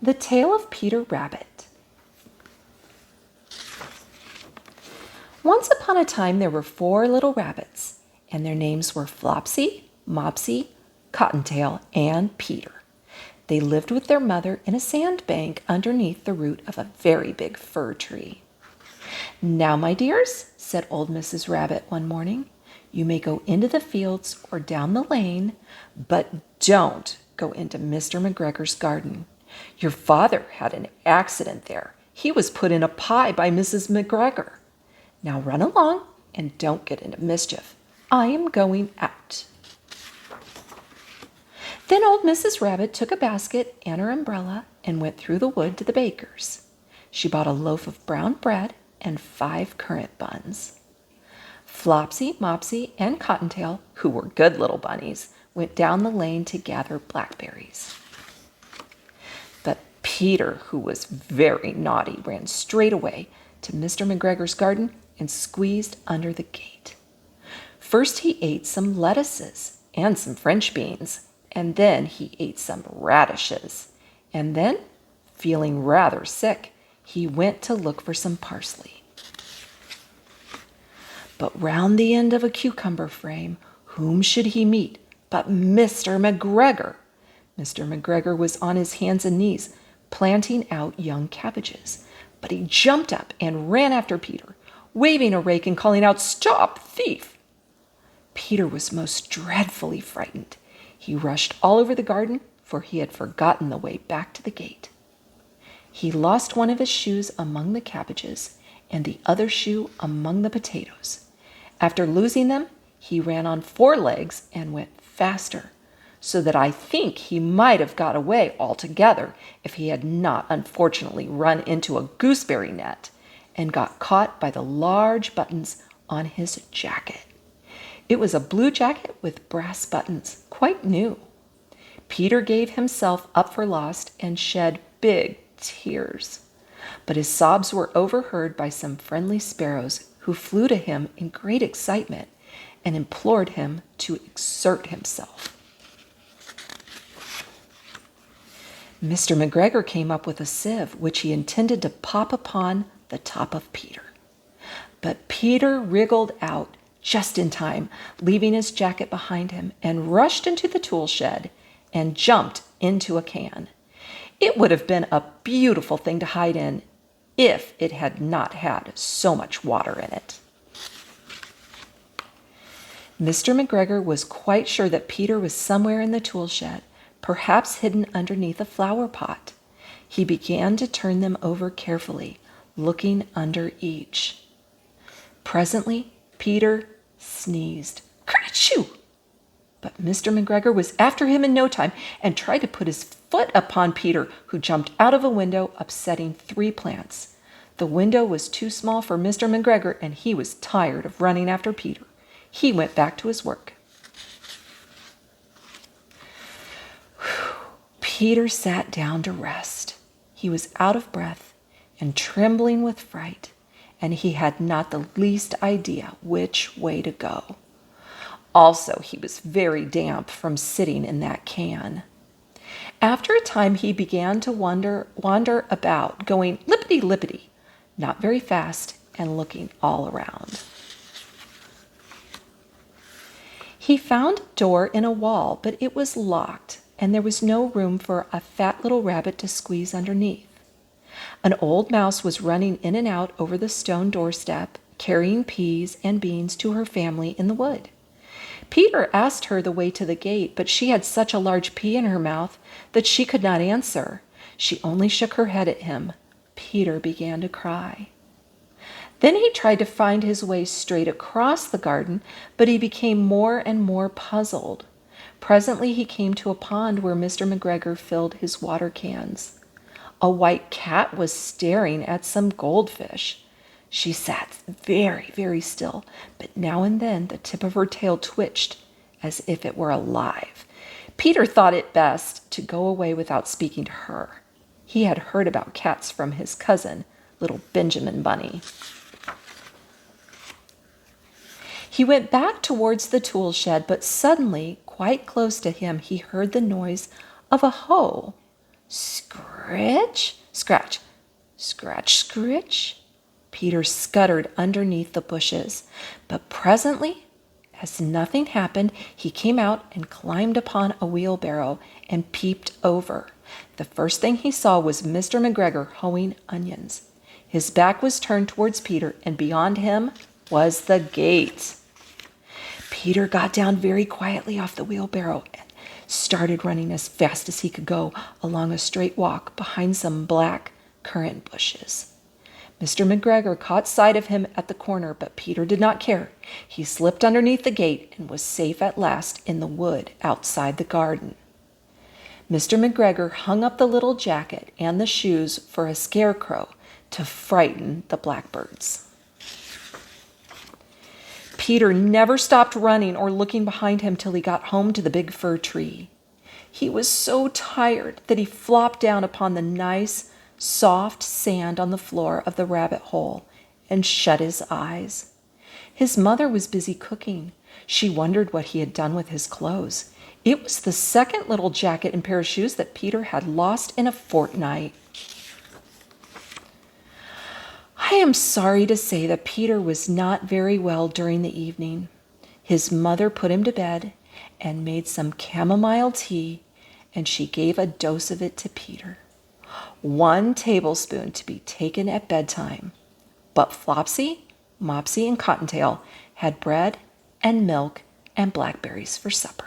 The Tale of Peter Rabbit. Once upon a time there were 4 little rabbits, and their names were Flopsy, Mopsy, Cottontail, and Peter. They lived with their mother in a sandbank underneath the root of a very big fir tree. "Now, my dears," said old Mrs. Rabbit one morning, "you may go into the fields or down the lane, but don't go into Mr. McGregor's garden. Your father had an accident there. He was put in a pie by Mrs. McGregor. Now run along and don't get into mischief. I am going out." Then old Mrs. Rabbit took a basket and her umbrella and went through the wood to the baker's. She bought a loaf of brown bread and 5 currant buns. Flopsy, Mopsy, and Cottontail, who were good little bunnies, went down the lane to gather blackberries. But Peter, who was very naughty, ran straight away to Mr. McGregor's garden and squeezed under the gate. First he ate some lettuces and some French beans, and then he ate some radishes, and then, feeling rather sick, he went to look for some parsley. But round the end of a cucumber frame, whom should he meet but Mr. McGregor? Mr. McGregor was on his hands and knees, planting out young cabbages, but he jumped up and ran after Peter, waving a rake and calling out, "Stop, thief!" Peter was most dreadfully frightened. He rushed all over the garden, for he had forgotten the way back to the gate. He lost one of his shoes among the cabbages and the other shoe among the potatoes. After losing them, he ran on 4 legs and went faster, so that I think he might have got away altogether if he had not unfortunately run into a gooseberry net and got caught by the large buttons on his jacket. It was a blue jacket with brass buttons, quite new. Peter gave himself up for lost and shed big tears. But his sobs were overheard by some friendly sparrows who flew to him in great excitement and implored him to exert himself. Mr. McGregor came up with a sieve which he intended to pop upon the top of Peter. But Peter wriggled out just in time, leaving his jacket behind him, and rushed into the tool shed and jumped into a can. It would have been a beautiful thing to hide in if it had not had so much water in it. Mr. McGregor was quite sure that Peter was somewhere in the tool shed, perhaps hidden underneath a flower pot. He began to turn them over carefully, looking under each. Presently, Peter sneezed. "Kerchoo!" But Mr. McGregor was after him in no time and tried to put his foot upon Peter, who jumped out of a window, upsetting 3 plants. The window was too small for Mr. McGregor, and he was tired of running after Peter. He went back to his work. Peter sat down to rest. He was out of breath and trembling with fright, and he had not the least idea which way to go. Also, he was very damp from sitting in that can. After a time, he began to wander about, going lippity-lippity, not very fast, and looking all around. He found a door in a wall, but it was locked, and there was no room for a fat little rabbit to squeeze underneath. An old mouse was running in and out over the stone doorstep, carrying peas and beans to her family in the wood. Peter asked her the way to the gate, but she had such a large pea in her mouth that she could not answer. She only shook her head at him. Peter began to cry. Then he tried to find his way straight across the garden, but he became more and more puzzled. Presently he came to a pond where Mr. McGregor filled his water cans. A white cat was staring at some goldfish. She sat very, very still, but now and then the tip of her tail twitched as if it were alive. Peter thought it best to go away without speaking to her. He had heard about cats from his cousin, little Benjamin Bunny. He went back towards the tool shed, but suddenly, quite close to him, he heard the noise of a hoe. Scritch, scratch, scratch, scritch. Peter scuttered underneath the bushes, but presently, as nothing happened, he came out and climbed upon a wheelbarrow and peeped over. The first thing he saw was Mr. McGregor hoeing onions. His back was turned towards Peter, and beyond him was the gate. Peter got down very quietly off the wheelbarrow and started running as fast as he could go along a straight walk behind some black currant bushes. Mr. McGregor caught sight of him at the corner, but Peter did not care. He slipped underneath the gate and was safe at last in the wood outside the garden. Mr. McGregor hung up the little jacket and the shoes for a scarecrow to frighten the blackbirds. Peter never stopped running or looking behind him till he got home to the big fir tree. He was so tired that he flopped down upon the nice, soft sand on the floor of the rabbit hole and shut his eyes. His mother was busy cooking. She wondered what he had done with his clothes. It was the second little jacket and pair of shoes that Peter had lost in a fortnight. I am sorry to say that Peter was not very well during the evening. His mother put him to bed and made some chamomile tea, and she gave a dose of it to Peter. 1 tablespoon to be taken at bedtime. But Flopsy, Mopsy, and Cottontail had bread and milk and blackberries for supper.